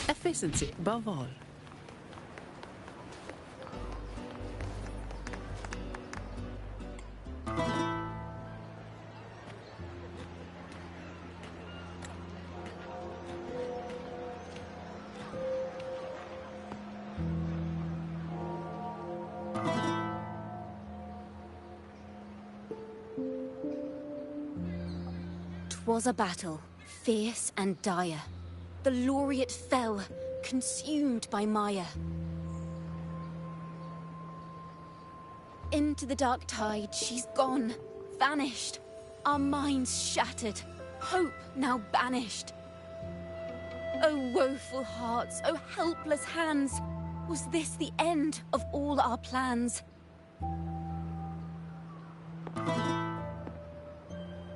Efficiency above all. Was a battle, fierce and dire. The laureate fell, consumed by mire. Into the dark tide, she's gone, vanished. Our minds shattered, hope now banished. Oh woeful hearts, oh helpless hands, was this the end of all our plans?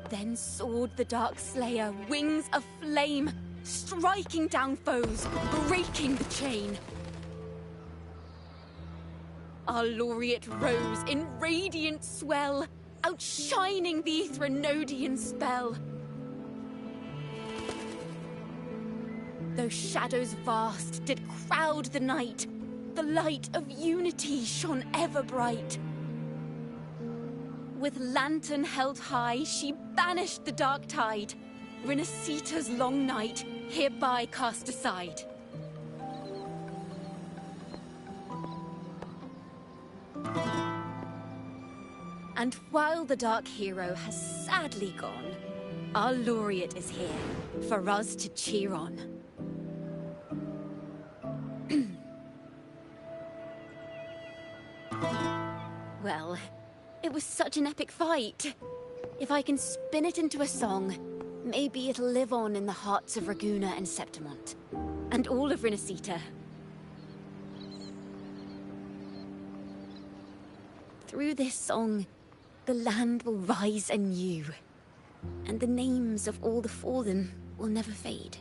Then soared the Dark Slayer, wings of flame, striking down foes, breaking the chain. Our laureate rose in radiant swell, outshining the Threnodian spell. Though shadows vast did crowd the night, the light of unity shone ever bright. With lantern held high, she banished the dark tide, Renacita's long night, hereby cast aside. And while the dark hero has sadly gone, our laureate is here, for us to cheer on. Well, it was such an epic fight. If I can spin it into a song, maybe it'll live on in the hearts of Raguna and Septimont, and all of Renacita. Through this song, the land will rise anew, and the names of all the fallen will never fade.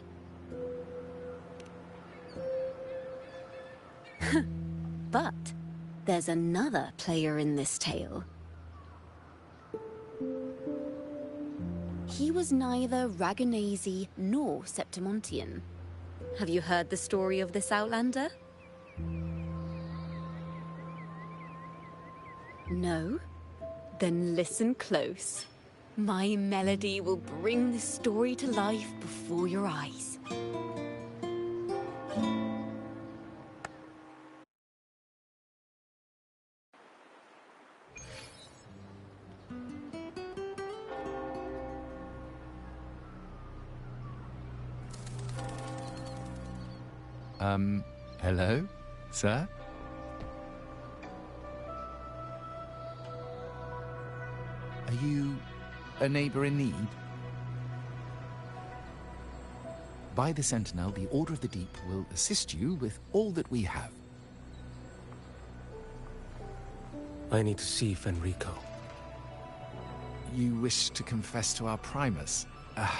But there's another player in this tale. He was neither Raganese nor Septimontian. Have you heard the story of this outlander? No? Then listen close. My melody will bring the story to life before your eyes. Hello, sir? Are you a neighbor in need? By the Sentinel, the Order of the Deep will assist you with all that we have. I need to see Fenrico. You wish to confess to our Primus?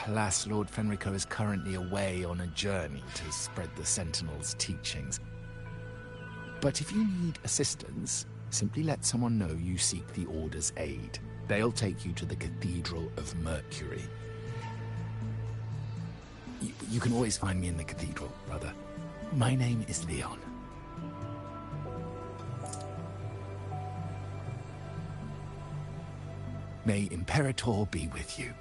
Alas, Lord Fenrico is currently away on a journey to spread the Sentinel's teachings. But if you need assistance, simply let someone know you seek the Order's aid. They'll take you to the Cathedral of Mercury. You can always find me in the Cathedral, brother. My name is Leon. May Imperator be with you.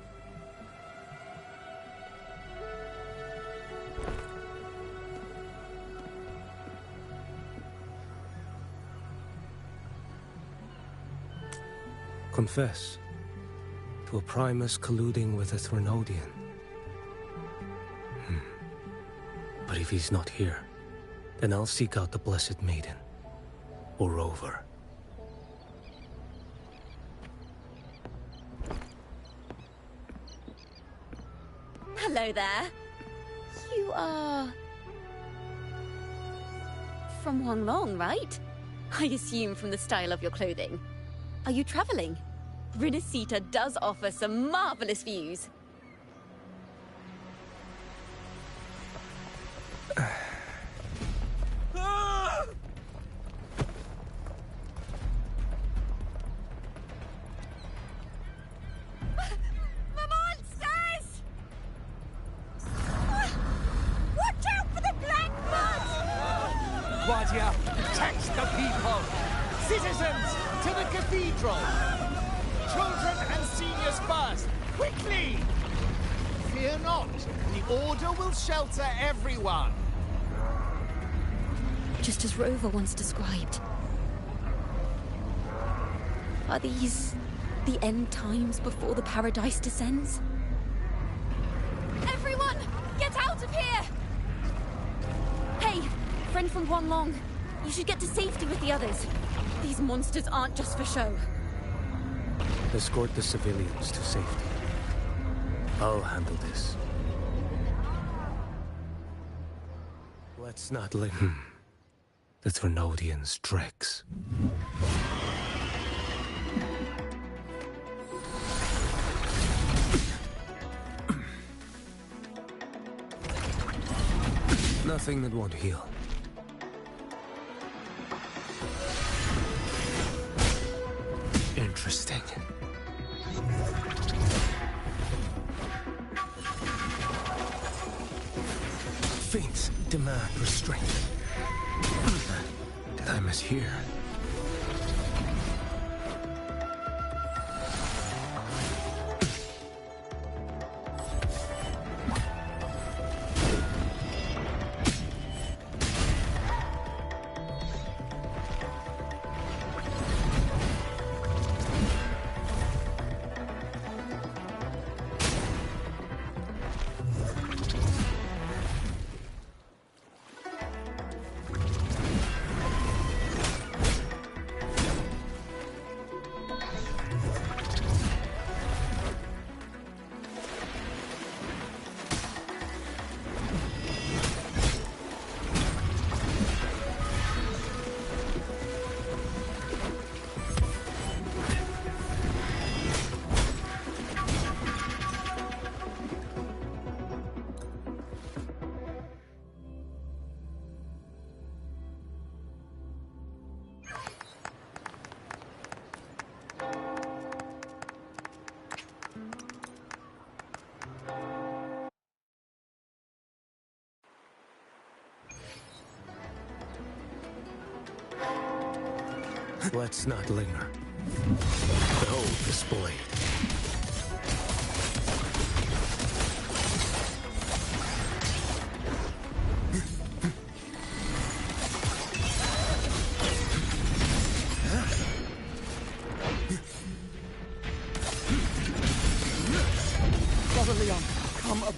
Confess to a Primus colluding with a Threnodian. But if he's not here, then I'll seek out the Blessed Maiden, or Rover. Hello there. You are... from Huanglong, right? I assume from the style of your clothing. Are you traveling? Renacita does offer some marvelous views. Historia protects the people! Citizens, to the cathedral! Children and seniors first! Quickly! Fear not, the Order will shelter everyone! Just as Rover once described. Are these the end times before the paradise descends? Everyone, get out of here! Hey, friend from Huanglong, you should get to safety with the others. These monsters aren't just for show. Escort the civilians to safety. I'll handle this. Let's not let the Trinodians' dregs. Nothing that won't heal. Interesting. Faints demand restraint. Did I mishear? Let's not linger. Behold this blade. Brother Leon, come up.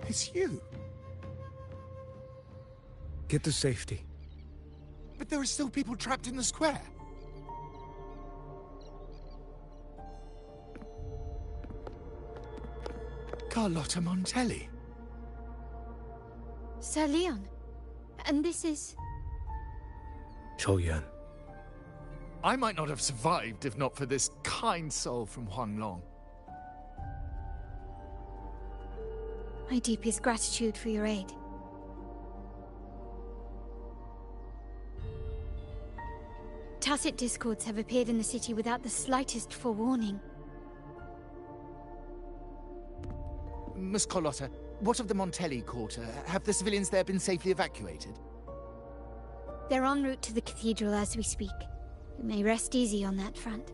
It's you. Get to safety. But there are still people trapped in the square. Carlotta Montelli. Sir Leon. And this is... Choyan. I might not have survived if not for this kind soul from Huanglong. My deepest gratitude for your aid. Tacit discords have appeared in the city without the slightest forewarning. Miss Carlotta, what of the Montelli quarter? Have the civilians there been safely evacuated? They're en route to the cathedral as we speak. You may rest easy on that front.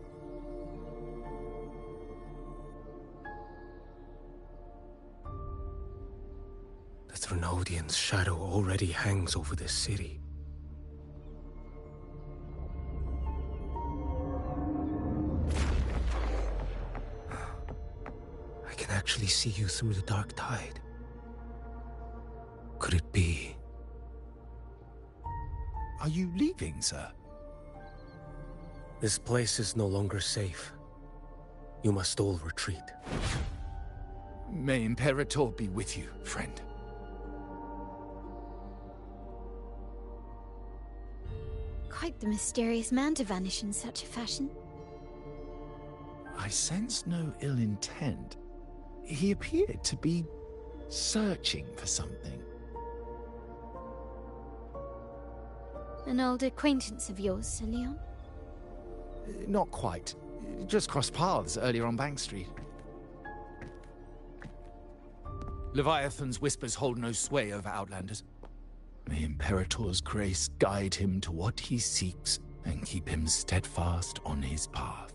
The Trinodian's shadow already hangs over this city. I can actually see you through the dark tide. Could it be? Are you leaving, sir? This place is no longer safe. You must all retreat. May Imperator be with you, friend. Quite the mysterious man to vanish in such a fashion. I sense no ill intent. He appeared to be searching for something. An old acquaintance of yours, Sir Leon? Not quite. Just crossed paths earlier on Bank Street. Leviathan's whispers hold no sway over Outlanders. May Imperator's grace guide him to what he seeks and keep him steadfast on his path.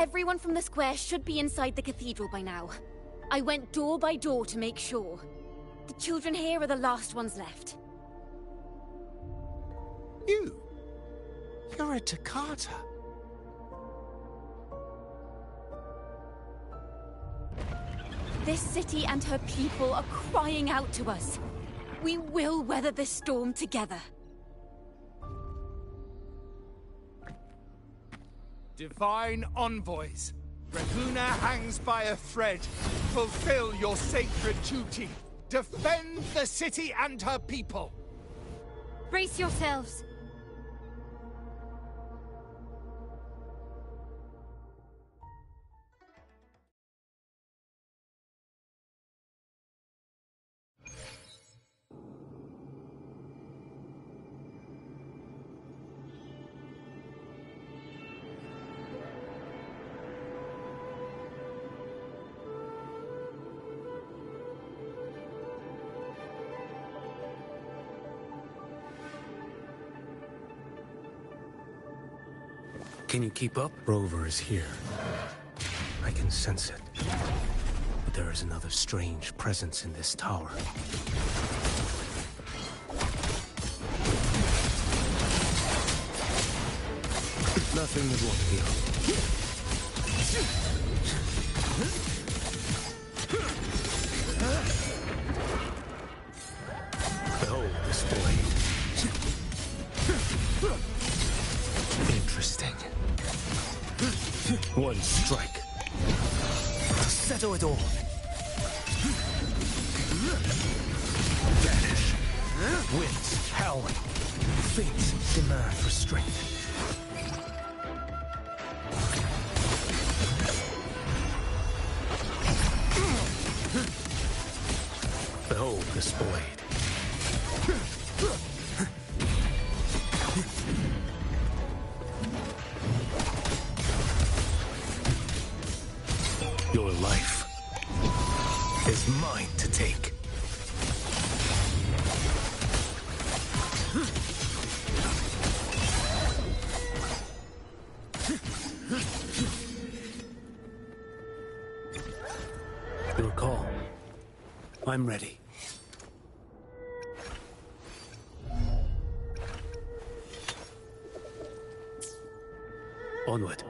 Everyone from the square should be inside the cathedral by now. I went door by door to make sure. The children here are the last ones left. You're a Toccata. This city and her people are crying out to us. We will weather this storm together. Divine envoys, Raguna hangs by a thread. Fulfill your sacred duty. Defend the city and her people. Brace yourselves. Can you keep up? Rover is here. I can sense it. But there is another strange presence in this tower. Nothing that won't heal. Behold this blade. Interesting. One strike to settle it all. Vanish. Winds howling. Fates demand restraint. Behold this blade. Your life is mine to take. Your call. I'm ready. Onward.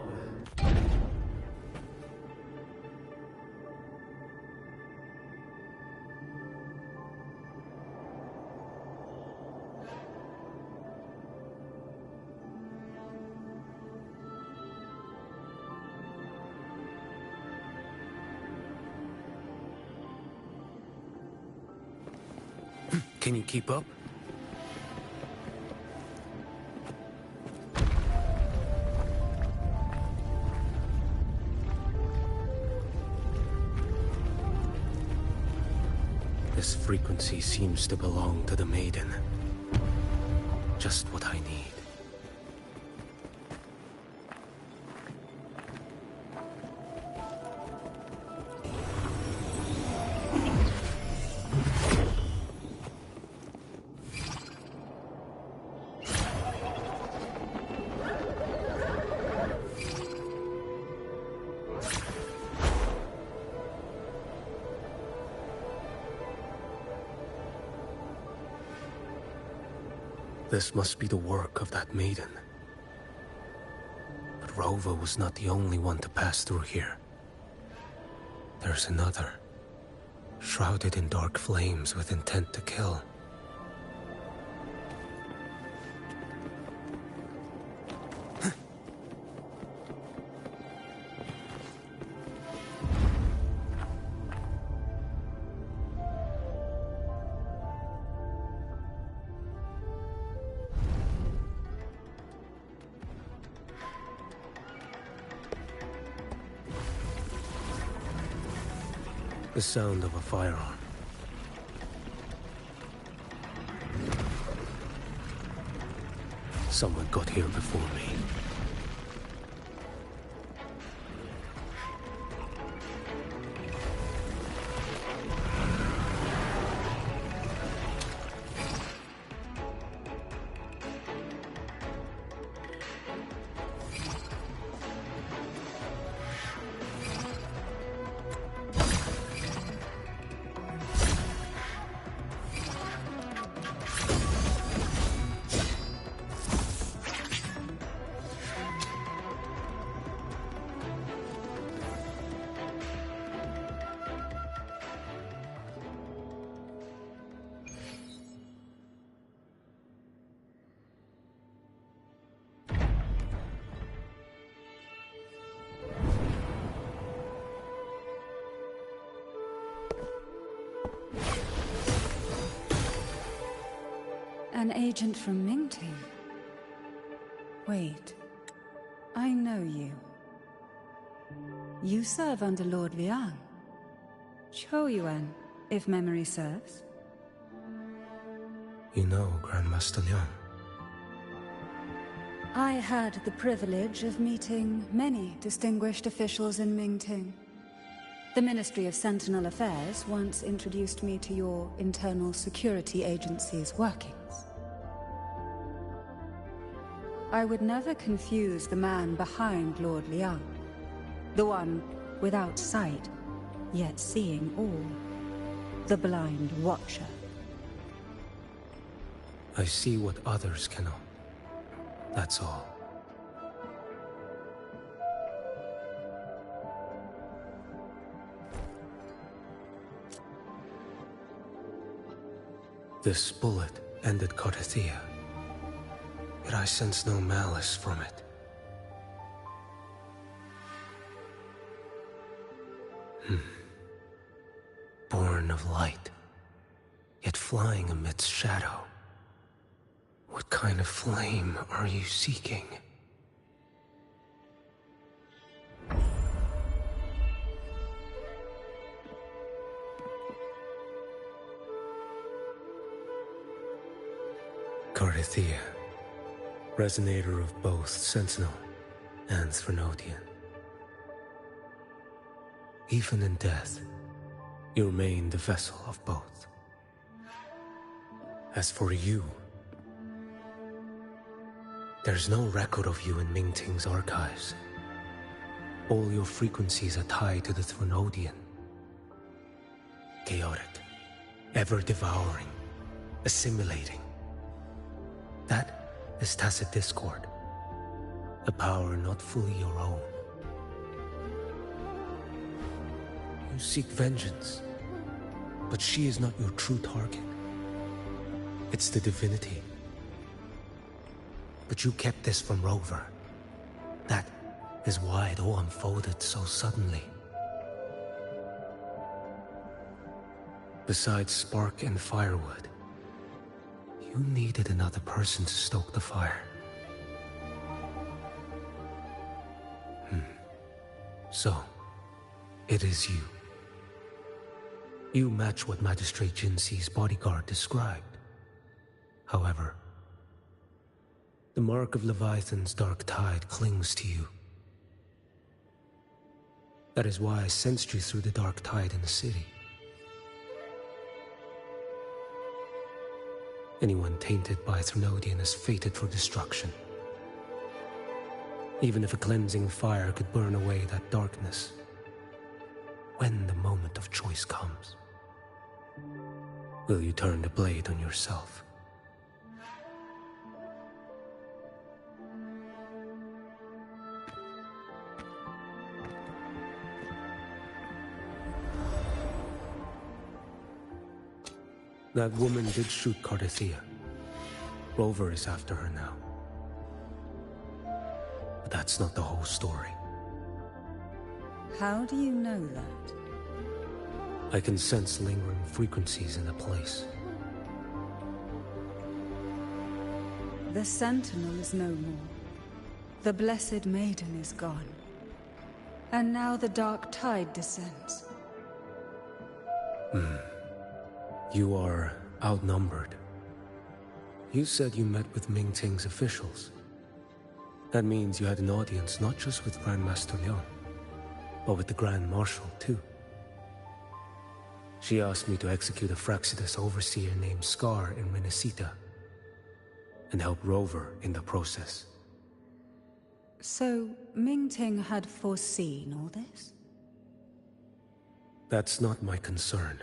Can you keep up? This frequency seems to belong to the maiden. Just what I need. This must be the work of that maiden. But Rova was not the only one to pass through here. There's another. shrouded in dark flames with intent to kill. The sound of a firearm. Someone got here before me. An agent from Mingting? Wait, I know you. You serve under Lord Liang. Choyuan, if memory serves. You know Grandmaster Liang. I had the privilege of meeting many distinguished officials in Mingting. The Ministry of Sentinel Affairs once introduced me to your internal security agency's workings. I would never confuse the man behind Lord Liang. The one without sight, yet seeing all. The blind watcher. I see what others cannot. That's all. This bullet ended Carthia, yet I sense no malice from it. Born of light, yet flying amidst shadow. What kind of flame are you seeking? Carthia, resonator of both Sentinel and Threnodian. Even in death, you remain the vessel of both. As for you, there's no record of you in Mingting's archives. All your frequencies are tied to the Threnodian. Chaotic, ever-devouring, assimilating. That is tacit discord, a power not fully your own. You seek vengeance, but she is not your true target. It's the divinity. But you kept this from Rover. That is why it all unfolded so suddenly. Besides spark and firewood, you needed another person to stoke the fire. So, it is you. You match what Magistrate Jinxi's bodyguard described. However, the mark of Leviathan's dark tide clings to you. That is why I sensed you through the dark tide in the city. Anyone tainted by Threnodian is fated for destruction. Even if a cleansing fire could burn away that darkness, when the moment of choice comes, will you turn the blade on yourself? That woman did shoot Cardathia. Rover is after her now. But that's not the whole story. How do you know that? I can sense lingering frequencies in the place. The Sentinel is no more. The Blessed Maiden is gone. And now the Dark Tide descends. You are outnumbered. You said you met with Mingting's officials. That means you had an audience not just with Grandmaster Liang, but with the Grand Marshal too. She asked me to execute a Fraxidus overseer named Scar in Minnesota, and help Rover in the process. So, Mingting had foreseen all this? That's not my concern.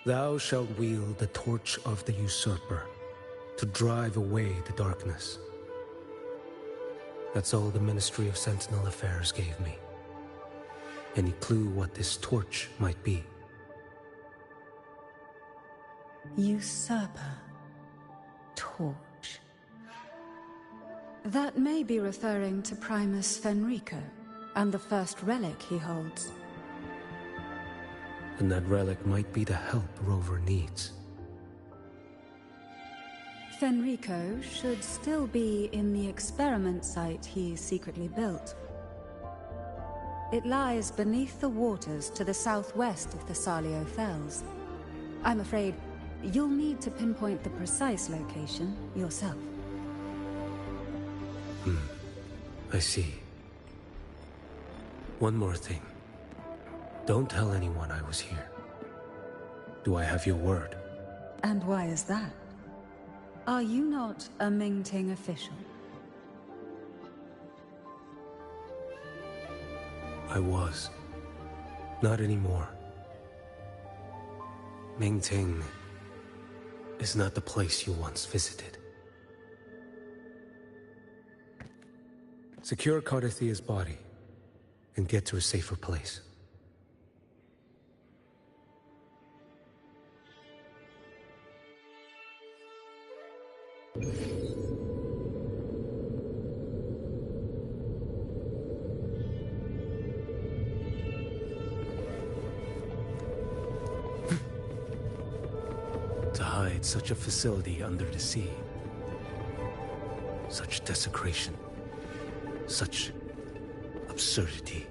Thou shalt wield the torch of the usurper to drive away the darkness. That's all the Ministry of Sentinel Affairs gave me. Any clue what this torch might be? Usurper. Torch. That may be referring to Primus Fenrico, and the first relic he holds. And that relic might be the help Rover needs. Fenrico should still be in the experiment site he secretly built. It lies beneath the waters to the southwest of the Salio Fells. I'm afraid you'll need to pinpoint the precise location yourself. I see. One more thing. Don't tell anyone I was here. Do I have your word? And why is that? Are you not a Mingting official? I was. Not anymore. Mingting is not the place you once visited. Secure Cardathia's body and get to a safer place. To hide such a facility under the sea. Such desecration. Such absurdity.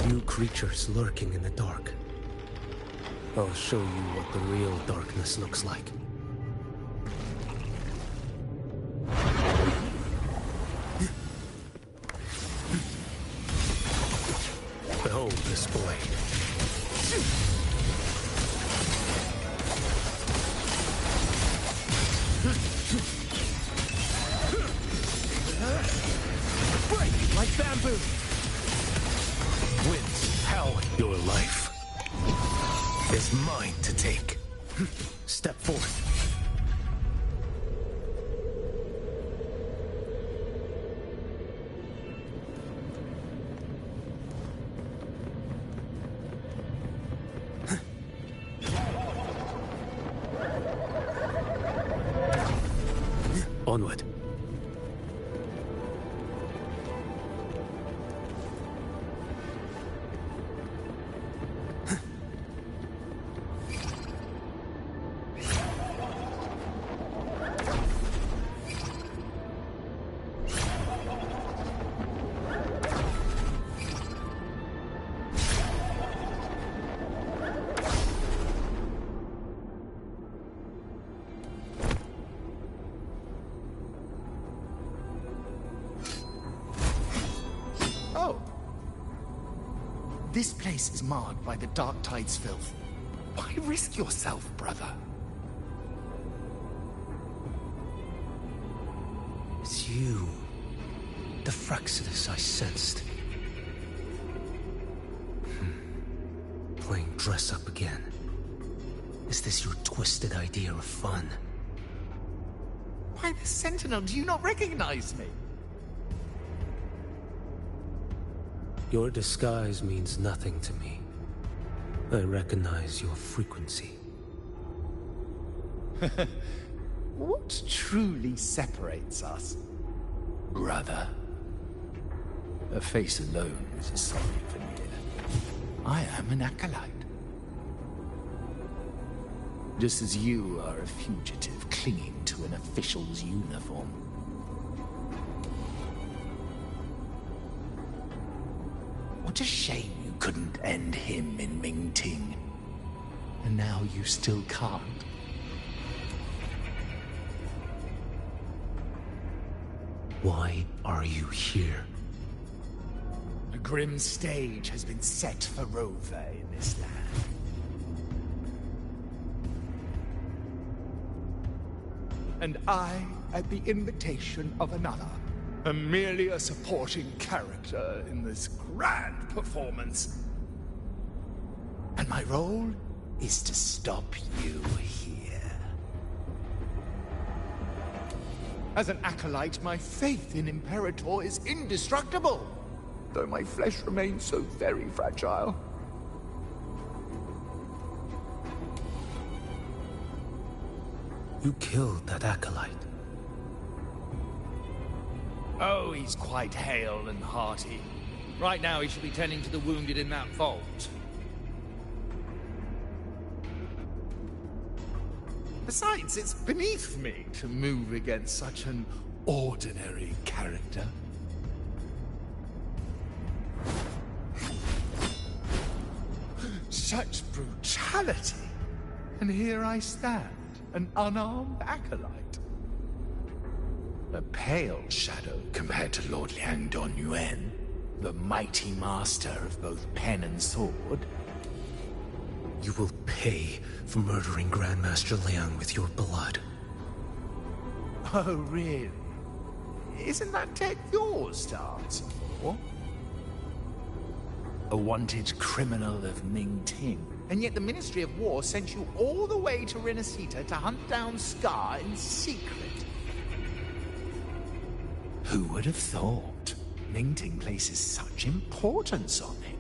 Few creatures lurking in the dark. I'll show you what the real darkness looks like. Behold this blade. Break like bamboo. Winds, hell, your life is mine to take. Step forth. Onward. This place is marred by the Dark Tide's filth. Why risk yourself, brother? It's you. the Fraxidus I sensed. Playing dress-up again. Is this your twisted idea of fun? Why, the Sentinel, do you not recognize me? Your disguise means nothing to me. I recognize your frequency. What truly separates us? Brother. A face alone is a sorry veneer. I am an acolyte. Just as you are a fugitive clinging to an official's uniform. What a shame you couldn't end him in Mingting. And now you still can't. Why are you here? A grim stage has been set for Rover in this land. And I, at the invitation of another, am merely a supporting character in this grand performance. And my role is to stop you here. As an acolyte, my faith in Imperator is indestructible, though my flesh remains so very fragile. You killed that acolyte. Oh, he's quite hale and hearty. Right now he should be tending to the wounded in that vault. Besides, it's beneath me to move against such an ordinary character. Such brutality! And here I stand, an unarmed acolyte. A pale shadow compared to Lord Liang Don Yuan, the mighty master of both pen and sword. You will pay for murdering Grandmaster Liang with your blood. Oh, really? Isn't that tech yours to answer for? A wanted criminal of Mingting. And yet the Ministry of War sent you all the way to Renacita to hunt down Scar in secret. Who would have thought? Mingting places such importance on him.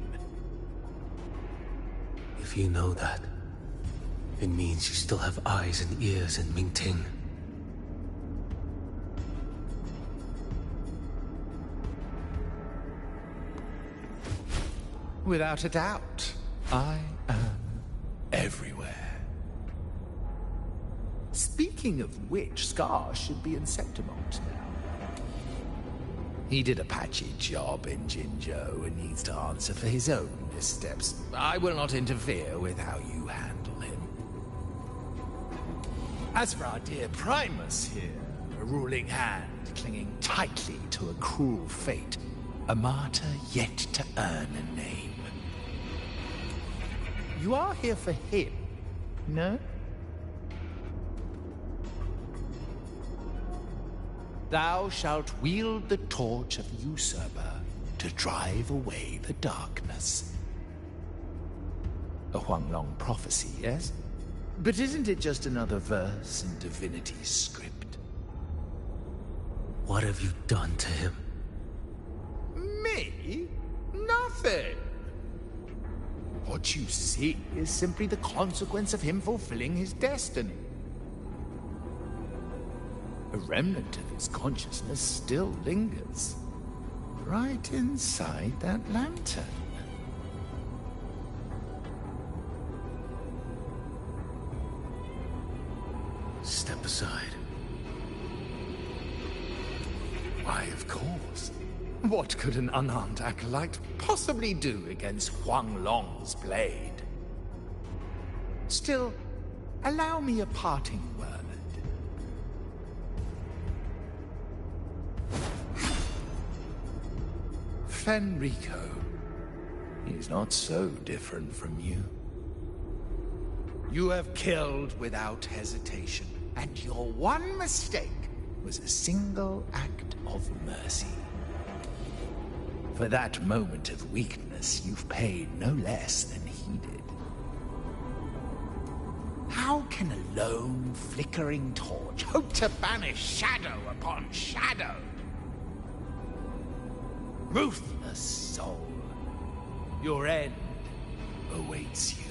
If you know that, it means you still have eyes and ears in Mingting. Without a doubt, I am everywhere. Speaking of which, Scar should be in Septimont now. He did a patchy job in Jinzhou and needs to answer for his own missteps. I will not interfere with how you handle him. As for our dear Primus here, a ruling hand clinging tightly to a cruel fate, a martyr yet to earn a name. You are here for him, no? Thou shalt wield the torch of usurper to drive away the darkness. A Huanglong prophecy, yes? But isn't it just another verse in Divinity's script? What have you done to him? Me? Nothing! What you see is simply the consequence of him fulfilling his destiny. A remnant of his consciousness still lingers, right inside that lantern. Step aside. Why, of course. What could an unarmed acolyte possibly do against Huanglong's blade? Still, allow me a parting word. Fenrico is not so different from you. You have killed without hesitation, and your one mistake was a single act of mercy. For that moment of weakness, you've paid no less than heeded. How can a lone, flickering torch hope to banish shadow upon shadow? Ruthless soul, your end awaits you.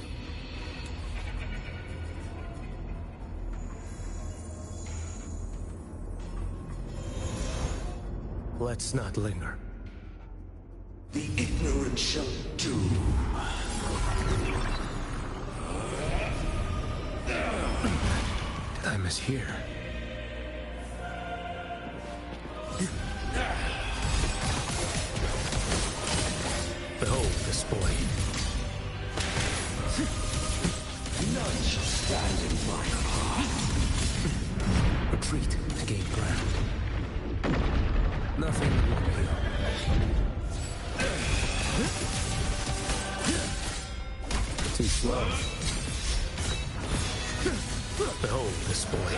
Let's not linger. The ignorant shall do. Time is here. Behold this boy. None shall stand in my path. Retreat to gain ground. Nothing will you. Too slow. Behold this boy.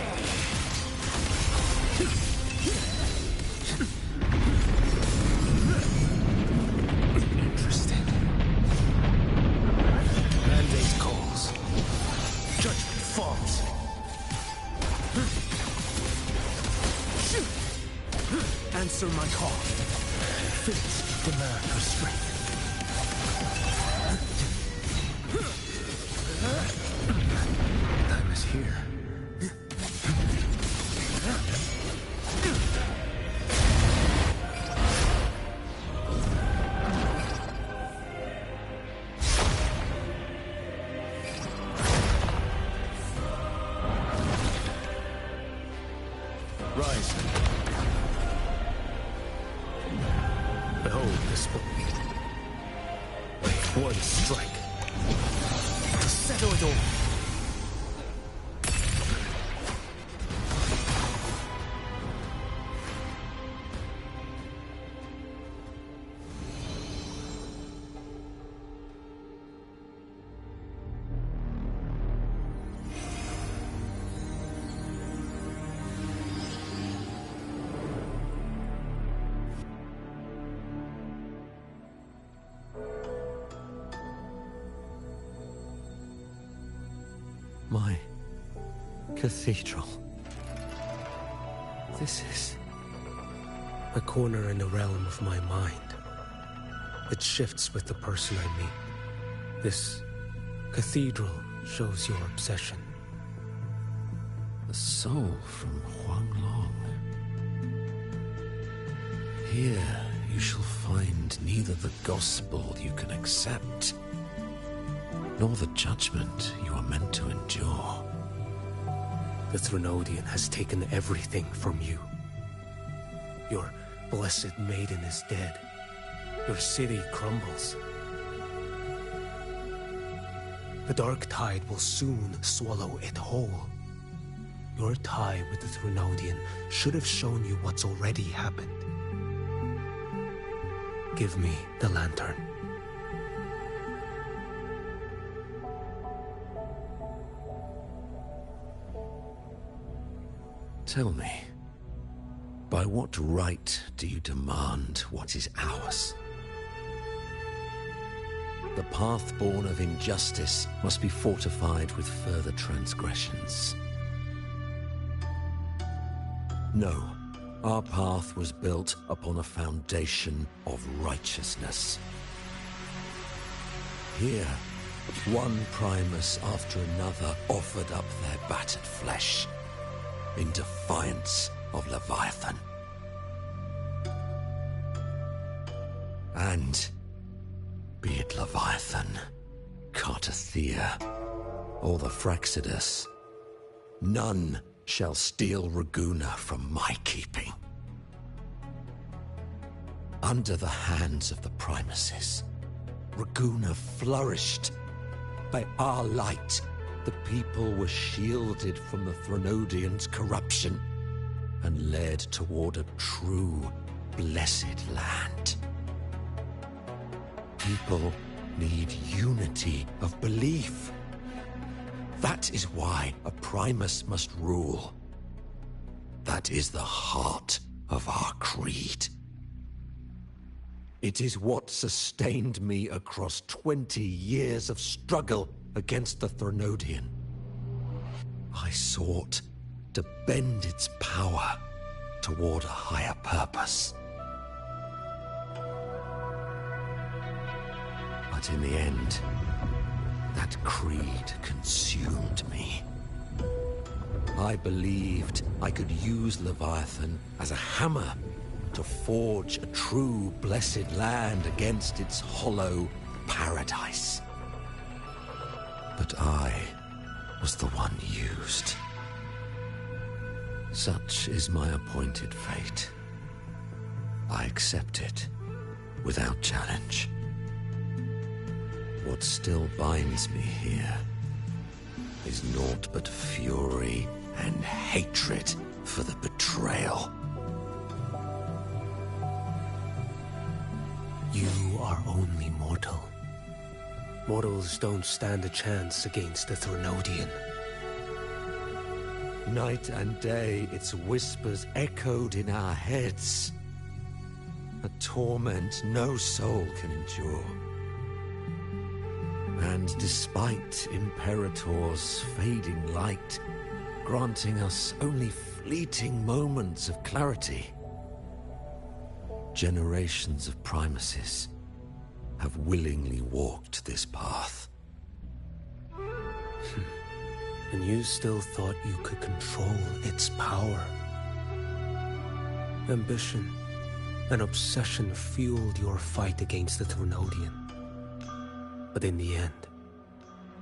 Interesting. Mandate calls. Judgment falls. Answer my call. Fate demand restraint. Time is here. Rise. Behold this book. One strike. To settle it all. My cathedral. This is... A corner in the realm of my mind. It shifts with the person I meet. This cathedral shows your obsession. The soul from Huanglong. Here you shall find neither the gospel you can accept, nor the judgment you are meant to endure. The Threnodian has taken everything from you. Your blessed maiden is dead. Your city crumbles. The dark tide will soon swallow it whole. Your tie with the Threnodian should have shown you what's already happened. Give me the lantern. Tell me, by what right do you demand what is ours? The path born of injustice must be fortified with further transgressions. No, our path was built upon a foundation of righteousness. Here, one Primus after another offered up their battered flesh in defiance of Leviathan. And be it Leviathan, Cartathea, or the Fraxidus, none shall steal Raguna from my keeping. Under the hands of the Primuses, Raguna flourished. By our light, the people were shielded from the Threnodians' corruption and led toward a true, blessed land. People need unity of belief. That is why a Primus must rule. That is the heart of our creed. It is what sustained me across 20 years of struggle against the Threnodian. I sought to bend its power toward a higher purpose. But in the end, that creed consumed me. I believed I could use Leviathan as a hammer to forge a true blessed land against its hollow paradise. But I was the one used. Such is my appointed fate. I accept it without challenge. What still binds me here is naught but fury and hatred for the betrayal. You are only mortal. Mortals don't stand a chance against the Threnodian. Night and day, its whispers echoed in our heads. A torment no soul can endure. And despite Imperator's fading light, granting us only fleeting moments of clarity, generations of Primuses have willingly walked this path. And you still thought you could control its power. Ambition and obsession fueled your fight against the Threnodian. But in the end,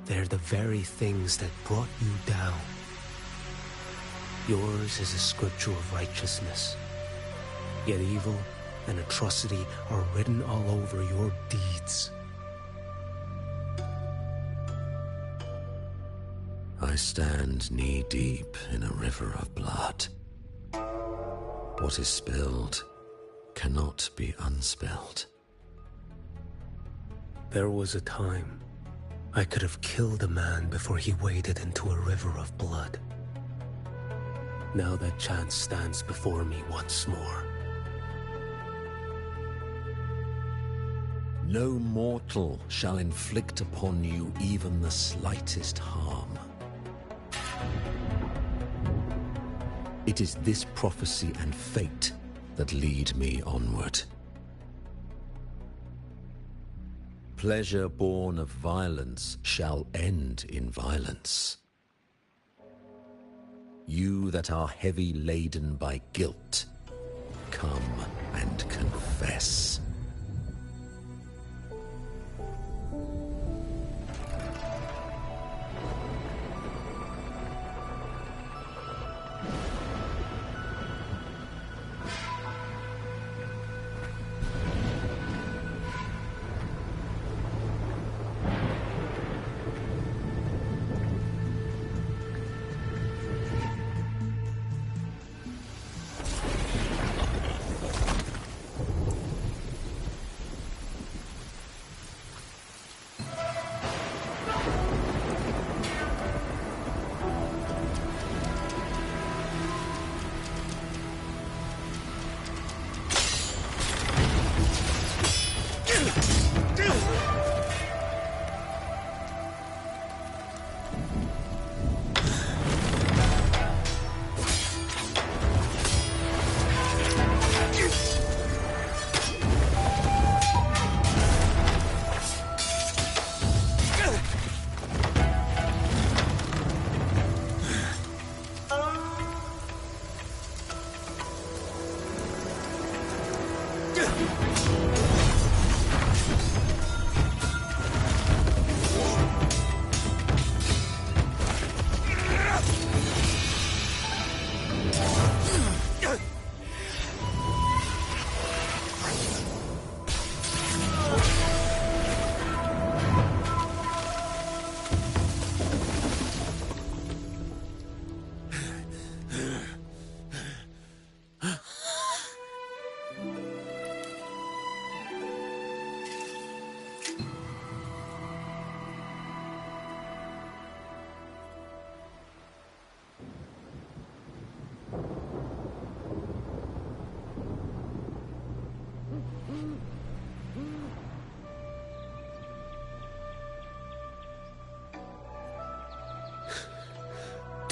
they're the very things that brought you down. Yours is a scripture of righteousness, yet evil and atrocity are written all over your deeds. I stand knee-deep in a river of blood. What is spilled cannot be unspilled. There was a time I could have killed a man before he waded into a river of blood. Now that chance stands before me once more. No mortal shall inflict upon you even the slightest harm. It is this prophecy and fate that lead me onward. Pleasure born of violence shall end in violence. You that are heavy laden by guilt, come and confess.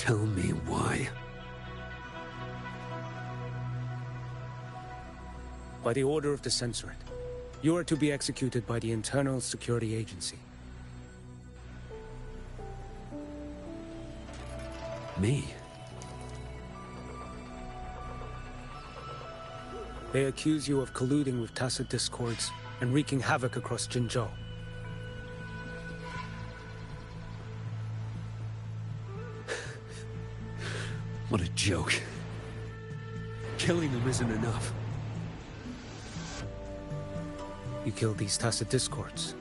Tell me why. By the order of the Censorate, you are to be executed by the Internal Security Agency. Me? They accuse you of colluding with tacit discords and wreaking havoc across Jinzhou. What a joke. Killing them isn't enough. You killed these tacit discords.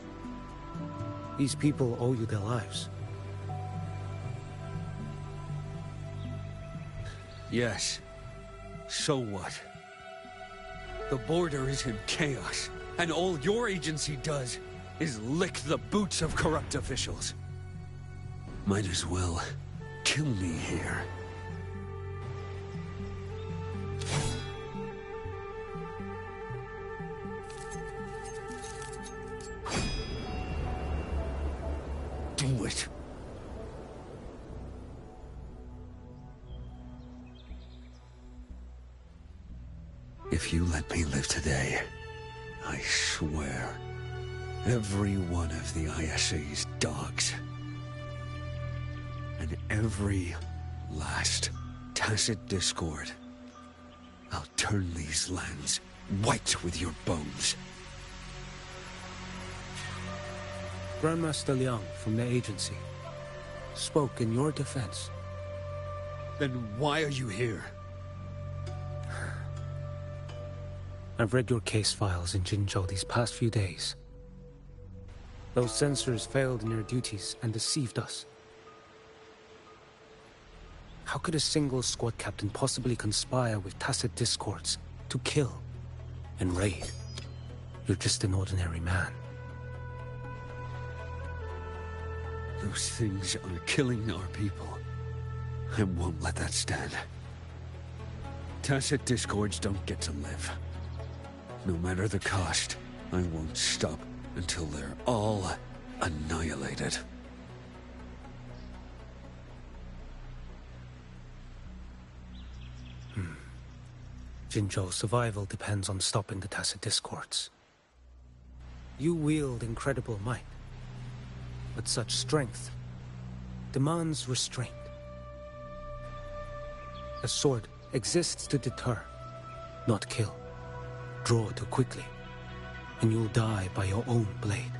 These people owe you their lives. Yes. So what? The border is in chaos, and all your agency does is lick the boots of corrupt officials. Might as well kill me here. Do it. If you let me live today, I swear, every one of the ISA's dogs, and every last tacit discord, I'll turn these lands white with your bones. Grandmaster Liang from the agency spoke in your defense. Then why are you here? I've read your case files in Jinzhou these past few days. Those censors failed in their duties and deceived us. How could a single squad captain possibly conspire with tacit discords to kill and raid? You're just an ordinary man. Those things are killing our people. I won't let that stand. Tacit discords don't get to live. No matter the cost, I won't stop until they're all annihilated. Jinzhou's survival depends on stopping the tacit discords. You wield incredible might, but such strength demands restraint. A sword exists to deter, not kill. Draw too quickly, and you'll die by your own blade.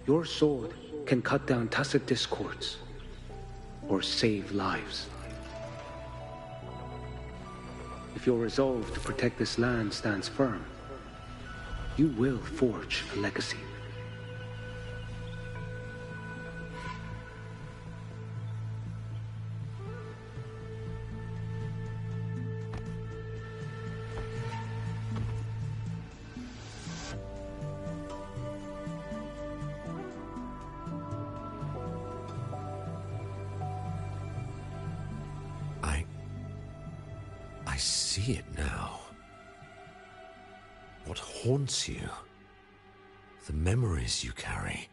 Your sword can cut down tacit discords, or save lives. If your resolve to protect this land stands firm, you will forge a legacy. I see it now. What haunts you? The memories you carry.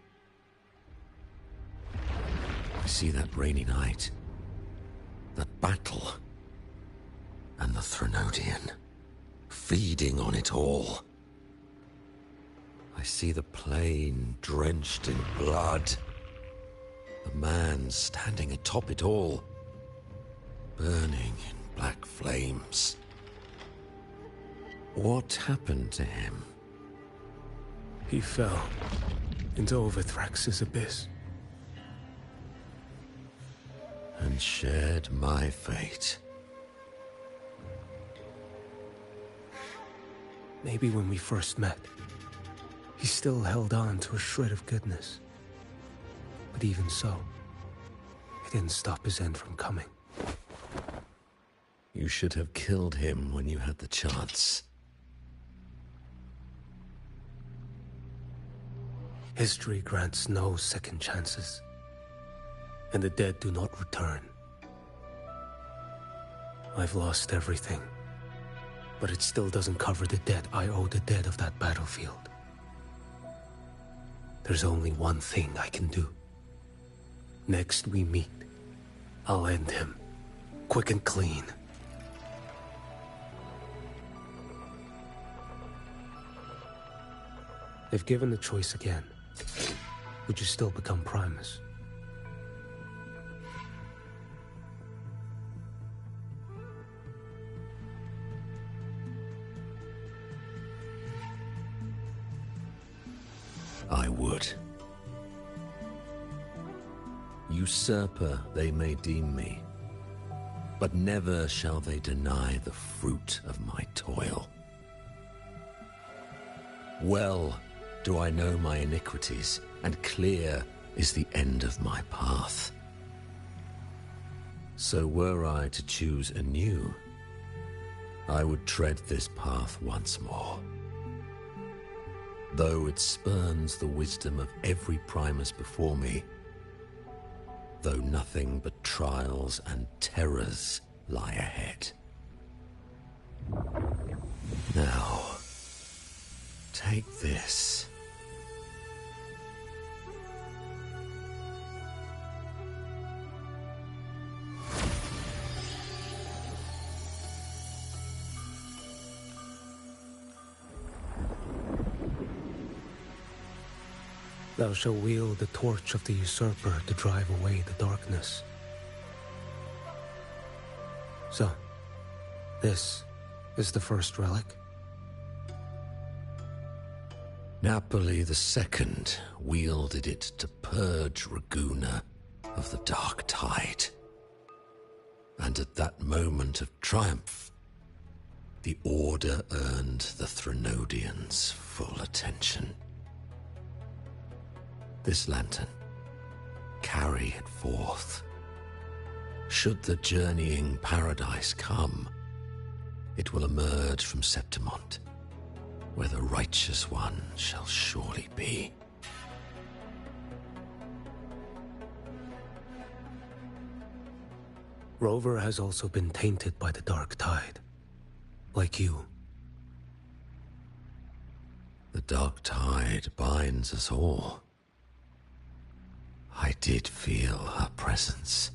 I see that rainy night, that battle, and the Threnodian, feeding on it all. I see the plain drenched in blood, the man standing atop it all, burning in black flames. What happened to him? He fell into Overthrax's abyss. And shared my fate. Maybe when we first met, he still held on to a shred of goodness. But even so, it didn't stop his end from coming. You should have killed him when you had the chance. History grants no second chances, and the dead do not return. I've lost everything, but it still doesn't cover the debt I owe the dead of that battlefield. There's only one thing I can do. Next we meet, I'll end him, quick and clean. If given the choice again, would you still become Primus? I would. Usurper they may deem me, but never shall they deny the fruit of my toil. Well do I know my iniquities, and clear is the end of my path. So were I to choose anew, I would tread this path once more. Though it spurns the wisdom of every Primus before me, though nothing but trials and terrors lie ahead. Now, take this. Thou shalt wield the torch of the usurper to drive away the darkness. So, this is the first relic? Napoli II wielded it to purge Raguna of the dark tide. And at that moment of triumph, the Order earned the Threnodians full attention. This lantern, carry it forth. Should the journeying paradise come, it will emerge from Septimont, where the righteous one shall surely be. Rover has also been tainted by the dark tide, like you. The dark tide binds us all. I did feel her presence.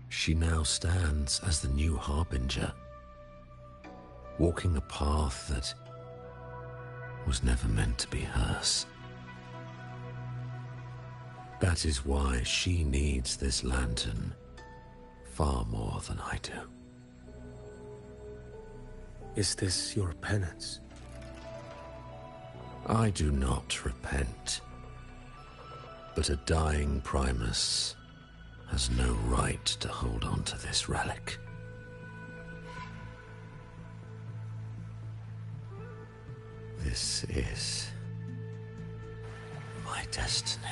She now stands as the new Harbinger, walking a path that was never meant to be hers. That is why she needs this lantern far more than I do. Is this your penance? I do not repent. But a dying Primus has no right to hold on to this relic. This is my destiny.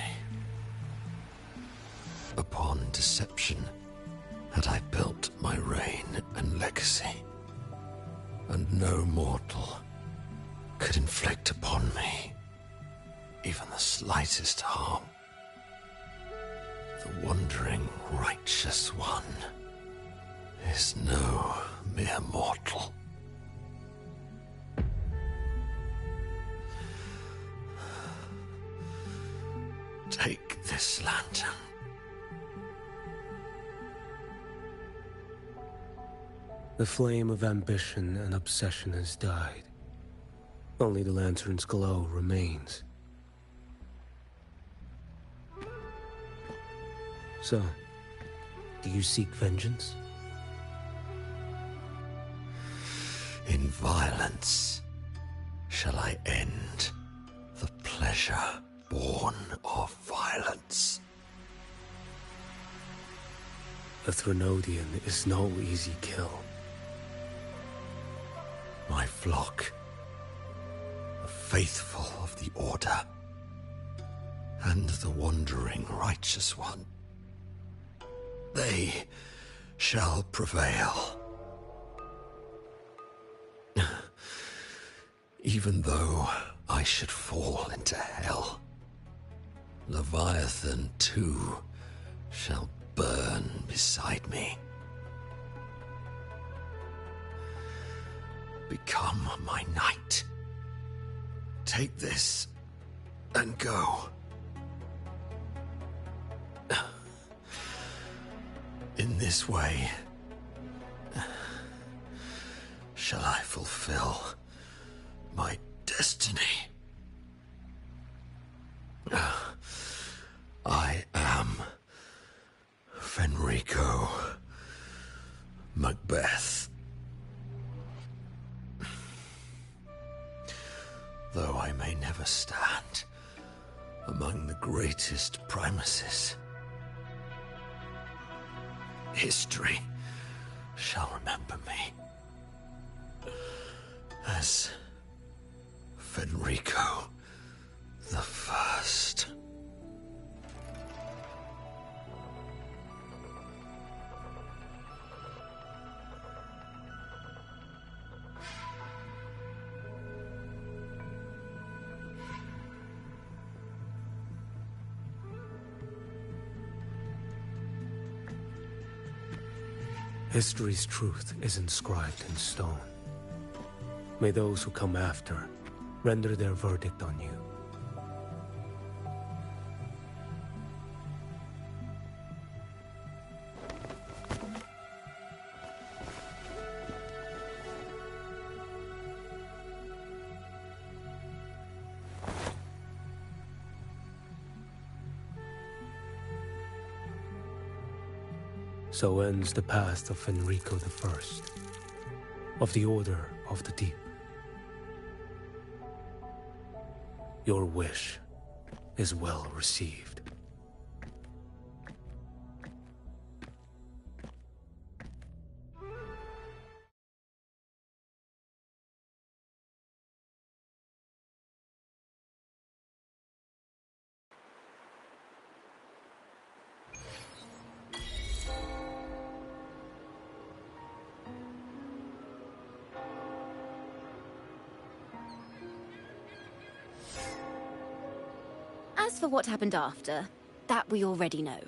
Upon deception had I built my reign and legacy, and no mortal could inflict upon me even the slightest harm. The wandering righteous one is no mere mortal. Take this lantern. The flame of ambition and obsession has died. Only the lantern's glow remains. So, do you seek vengeance? In violence shall I end the pleasure born of violence. A Threnodian is no easy kill. My flock, the faithful of the Order, and the wandering righteous one, they shall prevail. Even though I should fall into hell, Leviathan too shall burn beside me. Become my knight. Take this and go. In this way, shall I fulfill my destiny. I am Fenrico Macbeth. Though I may never stand among the greatest primuses, history shall remember me as Fenrico the First. History's truth is inscribed in stone. May those who come after render their verdict on you. So ends the past of Fenrico I, of the Order of the Deep. Your wish is well received. As for what happened after, that we already know.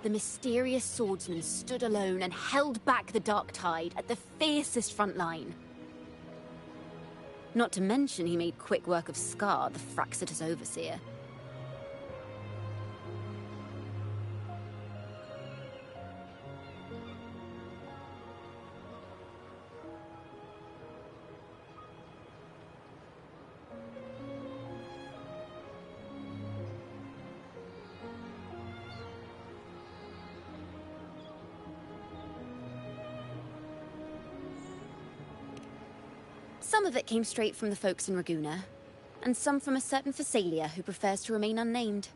The mysterious swordsman stood alone and held back the dark tide at the fiercest front line. Not to mention he made quick work of Scar, the Fraxitous overseer. Some of it came straight from the folks in Ragusa, and some from a certain Phasalia who prefers to remain unnamed.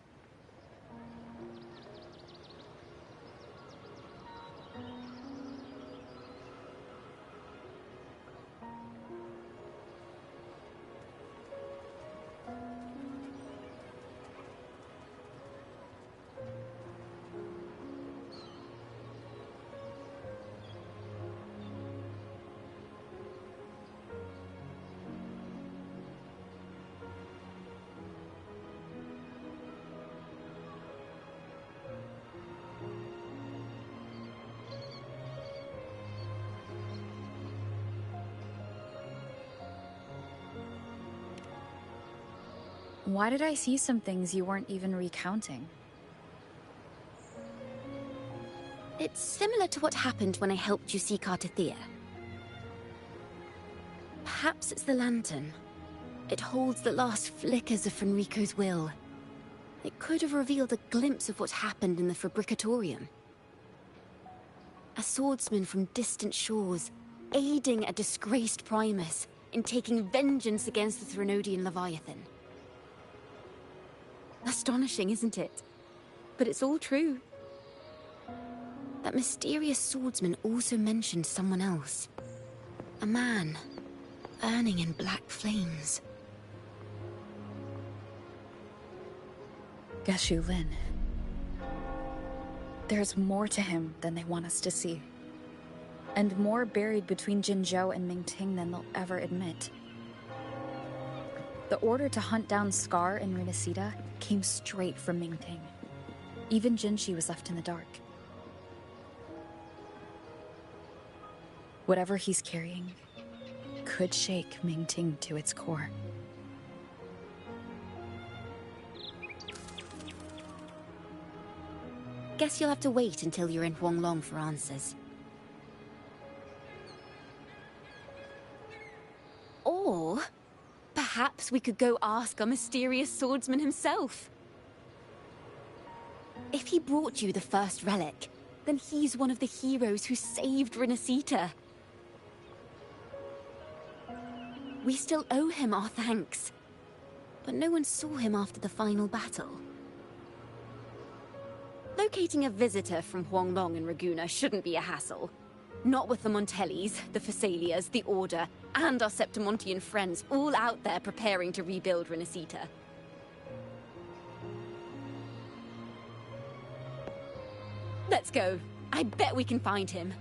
Why did I see some things you weren't even recounting? It's similar to what happened when I helped you seek Artithea. Perhaps it's the lantern. It holds the last flickers of Fenrico's will. It could have revealed a glimpse of what happened in the Fabricatorium. A swordsman from distant shores, aiding a disgraced Primus in taking vengeance against the Threnodian Leviathan. Astonishing, isn't it? But it's all true. That mysterious swordsman also mentioned someone else. A man, burning in black flames. Geshu Lin. There's more to him than they want us to see. And more buried between Jinzhou and Mingting than they'll ever admit. The order to hunt down Scar and Renacida came straight from Mingting. Even Jinshi was left in the dark. Whatever he's carrying could shake Mingting to its core. Guess you'll have to wait until you're in Huanglong for answers. Or perhaps we could go ask our mysterious swordsman himself. If he brought you the first relic, then he's one of the heroes who saved Renacita. We still owe him our thanks. But no one saw him after the final battle. Locating a visitor from Huanglong and Raguna shouldn't be a hassle. Not with the Montellis, the Phassalias, the Order, and our Septimontian friends all out there preparing to rebuild Renacita. Let's go. I bet we can find him.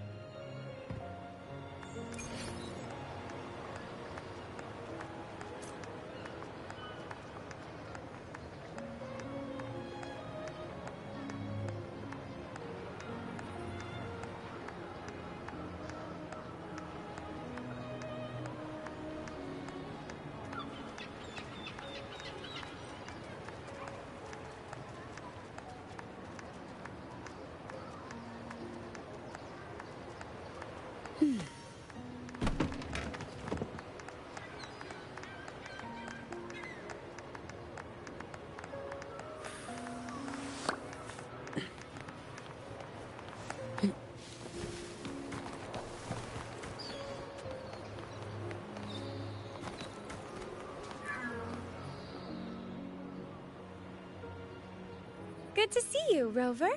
Good to see you, Rover.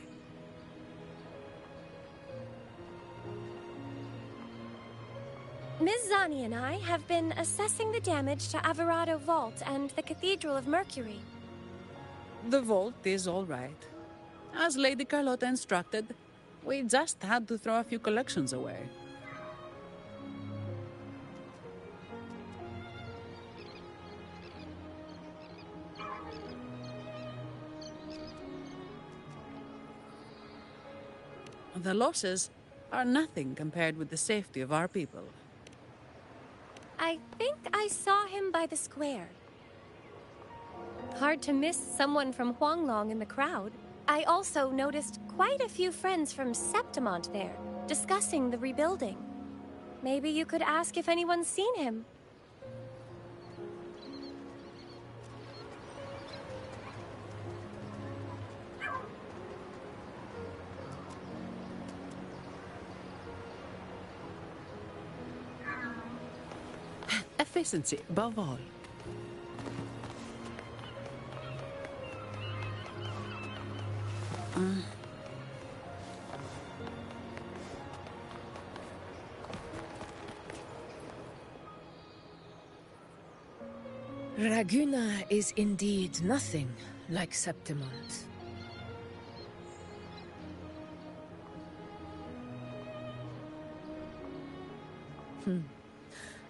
Ms. Zani and I have been assessing the damage to Averado Vault and the Cathedral of Mercury. The vault is all right. As Lady Carlotta instructed, we just had to throw a few collections away. The losses are nothing compared with the safety of our people. I think I saw him by the square. Hard to miss someone from Huanglong in the crowd. I also noticed quite a few friends from Septimont there, discussing the rebuilding. Maybe you could ask if anyone's seen him. Efficiency, above all. Raguna is indeed nothing like Septimont.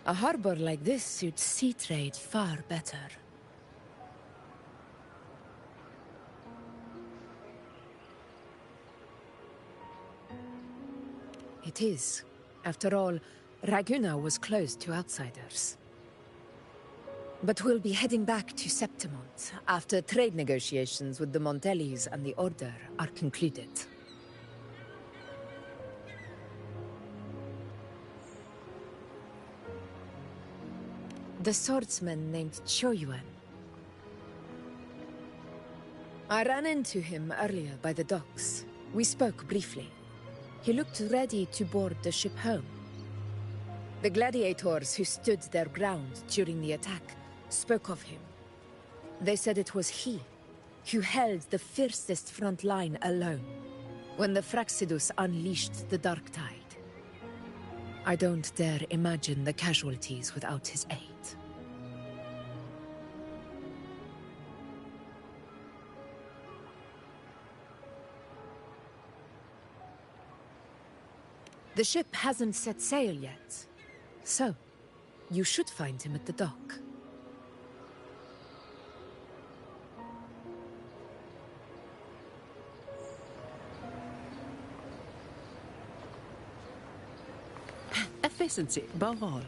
A harbor like this suits sea trade far better. It is. After all, Raguna was closed to outsiders. But we'll be heading back to Septimont after trade negotiations with the Montellis and the Order are concluded. The swordsman named Choyuan. I ran into him earlier by the docks. We spoke briefly. He looked ready to board the ship home. The gladiators who stood their ground during the attack spoke of him. They said it was he who held the fiercest front line alone when the Fraxidus unleashed the Dark Tide. I don't dare imagine the casualties without his aid. The ship hasn't set sail yet, so you should find him at the dock. efficiency above all.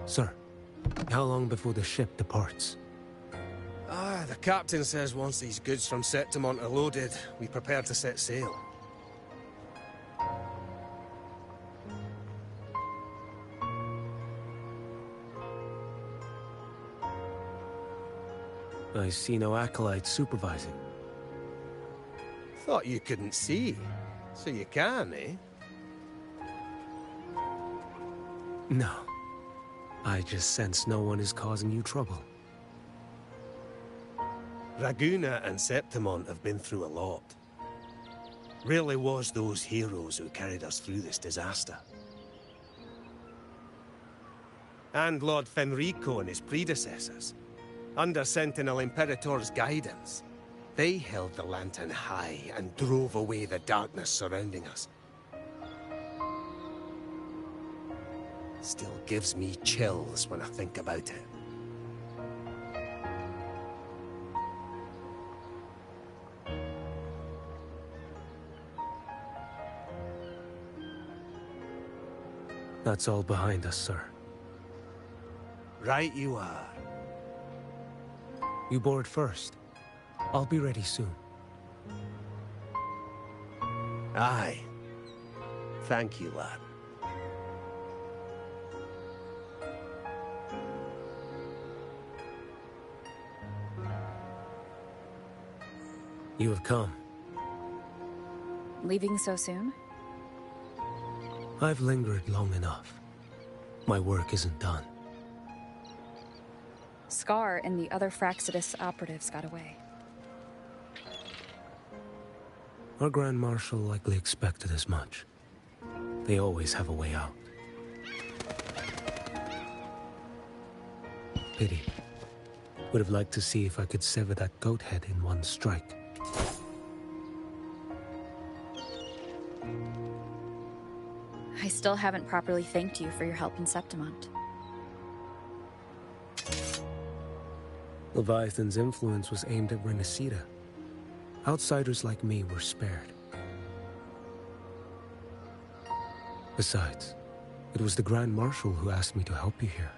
Sir, how long before the ship departs? The captain says once these goods from Septimont are loaded, we prepare to set sail. I see no acolytes supervising. Thought you couldn't see. So you can, eh? No. I just sense no one is causing you trouble. Raguna and Septimont have been through a lot. Really was those heroes who carried us through this disaster. And Lord Fenrico and his predecessors, under Sentinel Imperator's guidance, they held the lantern high and drove away the darkness surrounding us. Still gives me chills when I think about it. That's all behind us, sir. Right you are. You board first. I'll be ready soon. Aye. Thank you, lad. You have come. Leaving so soon? I've lingered long enough. My work isn't done. Scar and the other Fraxidus operatives got away. Our Grand Marshal likely expected as much. They always have a way out. Pity. Would have liked to see if I could sever that goat head in one strike. I still haven't properly thanked you for your help in Septimont. Leviathan's influence was aimed at Renacida. Outsiders like me were spared. Besides, it was the Grand Marshal who asked me to help you here.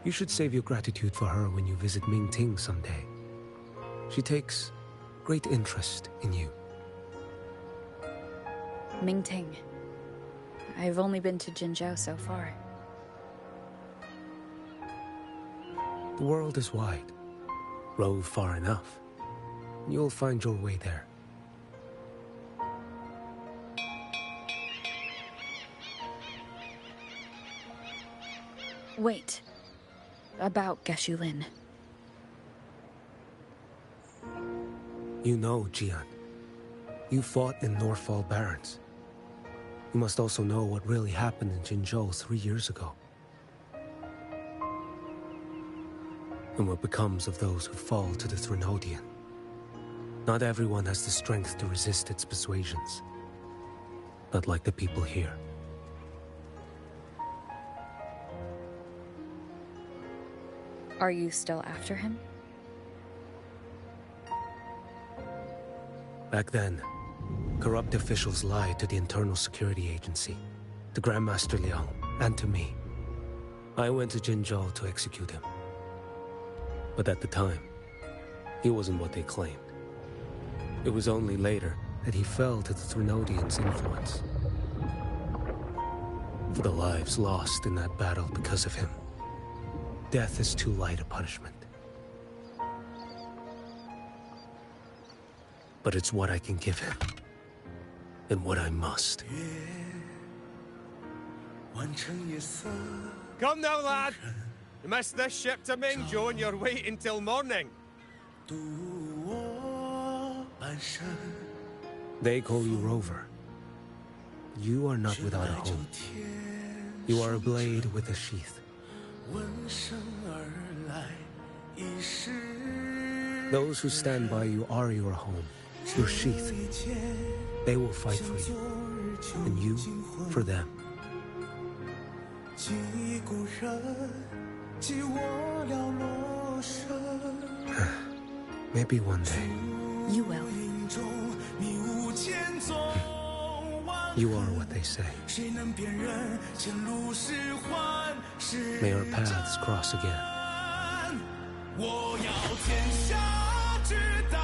You should save your gratitude for her when you visit Mingting someday. She takes great interest in you. Mingting. I've only been to Jinzhou so far. The world is wide. Rove far enough. You'll find your way there. Wait. About Geshu Lin. You know, Jian. You fought in Norfall Barrens. You must also know what really happened in Jinzhou 3 years ago. And what becomes of those who fall to the Threnodian. Not everyone has the strength to resist its persuasions. Not like the people here. Are you still after him? Back then, corrupt officials lied to the Internal Security Agency, to Grandmaster Liang, and to me. I went to Jinzhou to execute him. But at the time, he wasn't what they claimed. It was only later that he fell to the Threnodians' influence. For the lives lost in that battle because of him, death is too light a punishment. But it's what I can give him, and what I must. Come now, lad! You missed this ship to Mingzhou and you're waiting till morning. They call you Rover. You are not without a home. You are a blade with a sheath. Those who stand by you are your home, your sheath. They will fight for you, and you for them. Maybe one day. You will. You are what they say. May our paths cross again. 我要天下之大，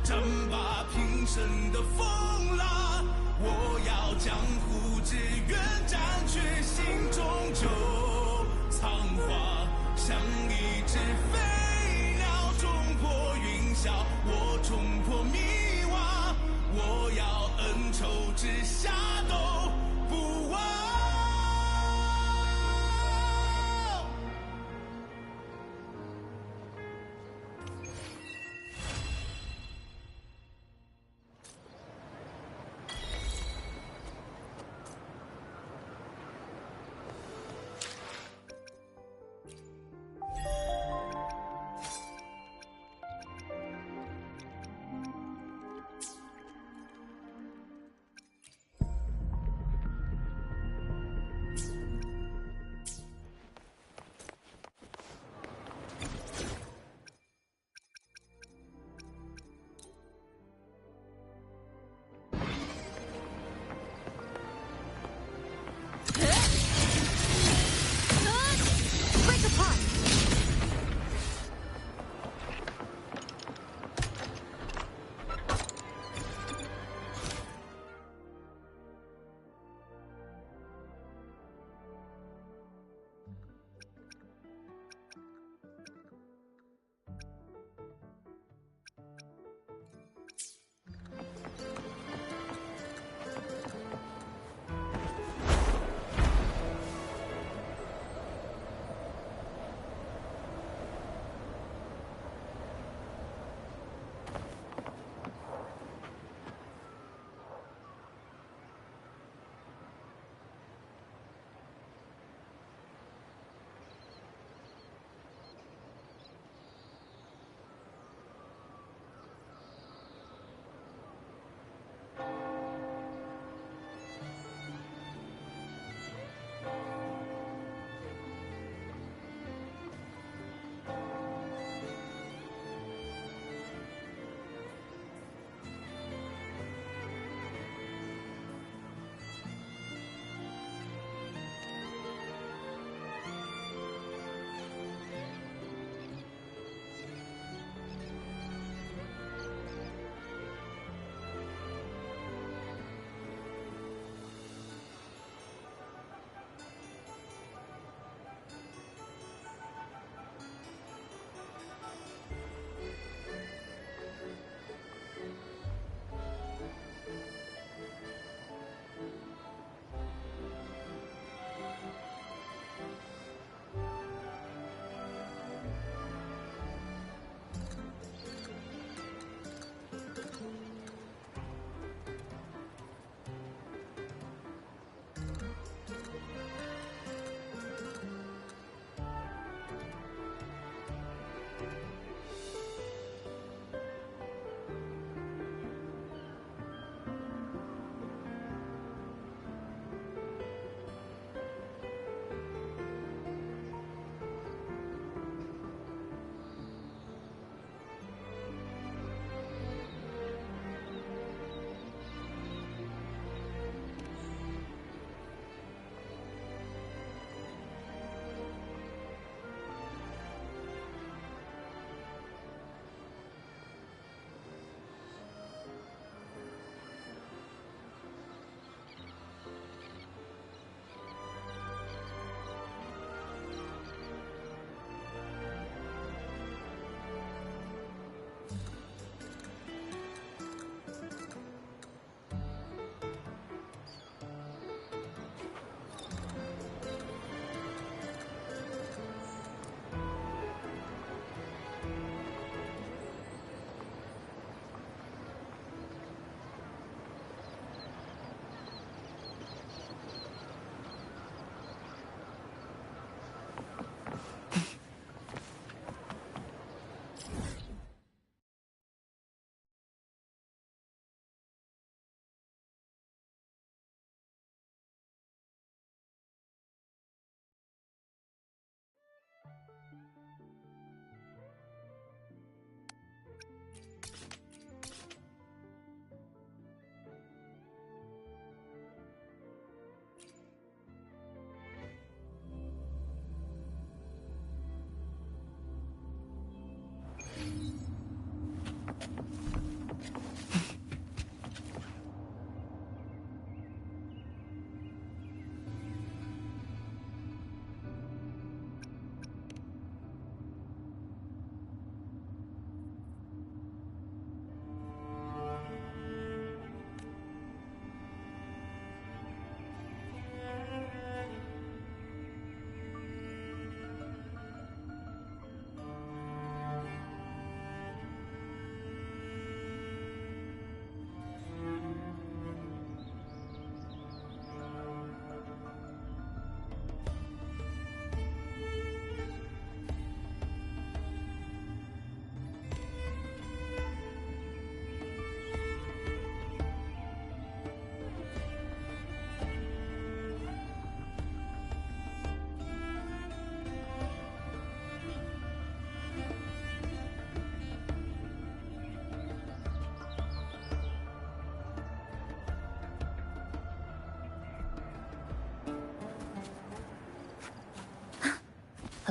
争霸平生的风浪。我要江湖之远，斩却心中旧苍华。像一只飞鸟冲破云霄，我冲破迷惘。我要恩仇之下都不忘。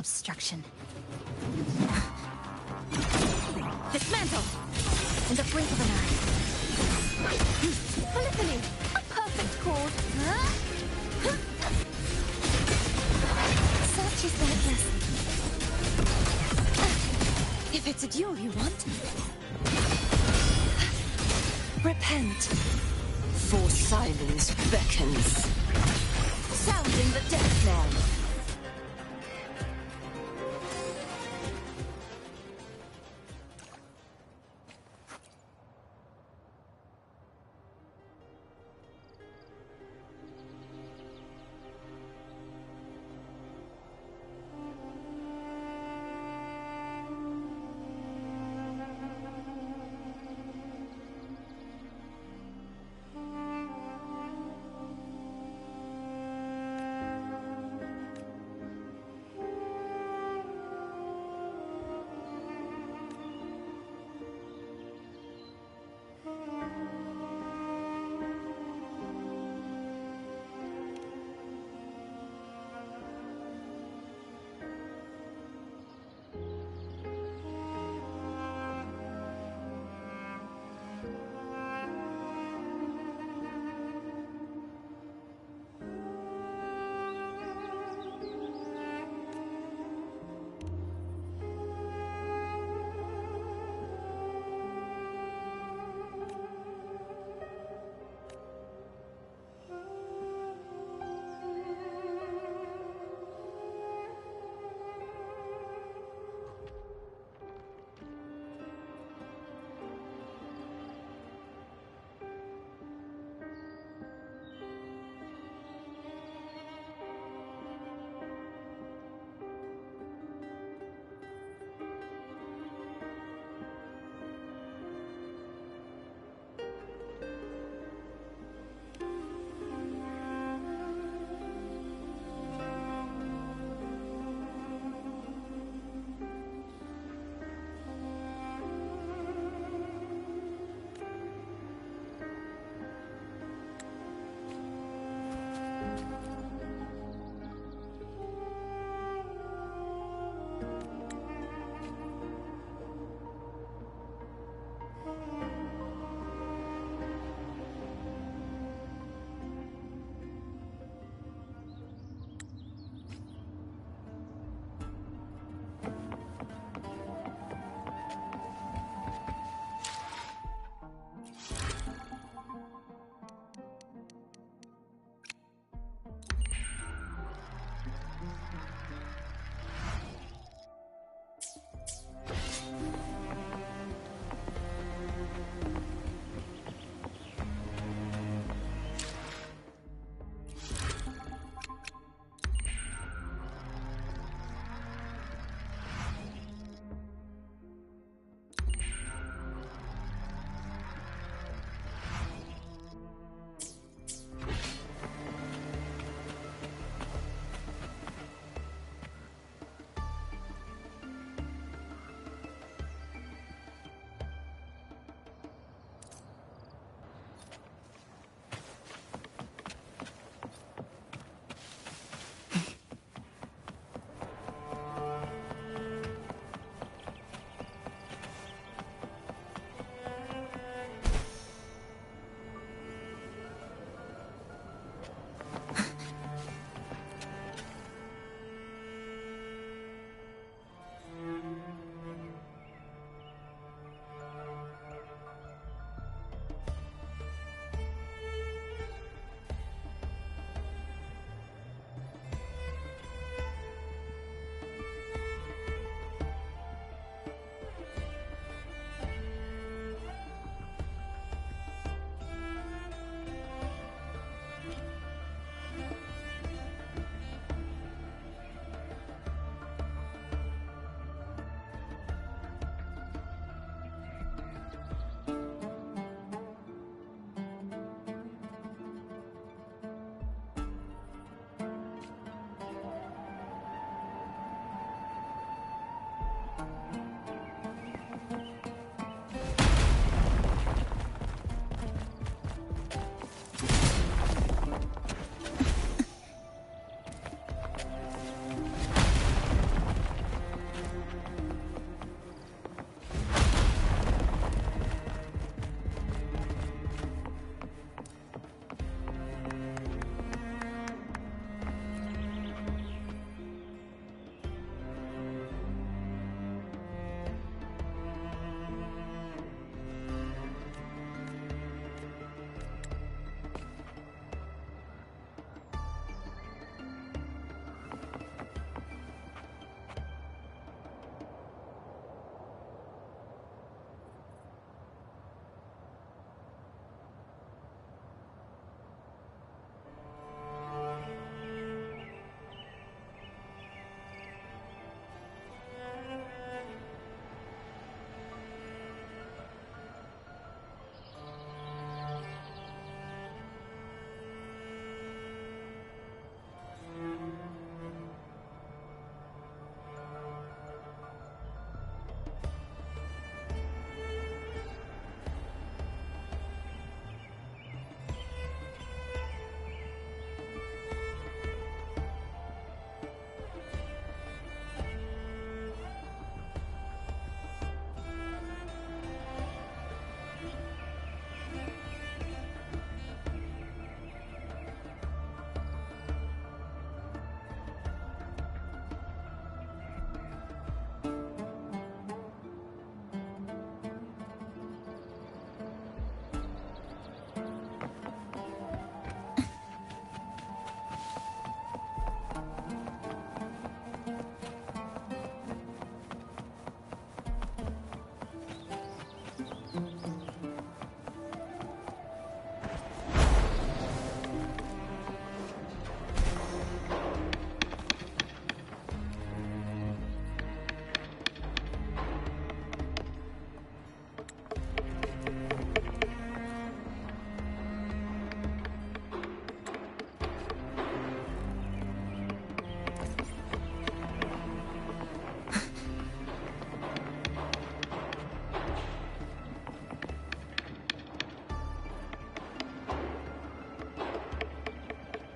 obstruction. Dismantle! On the brink of an eye. Polyphony! A perfect chord! Such is their blessing. If it's a duel you want. Repent, for silence beckons. Sounding the death knell.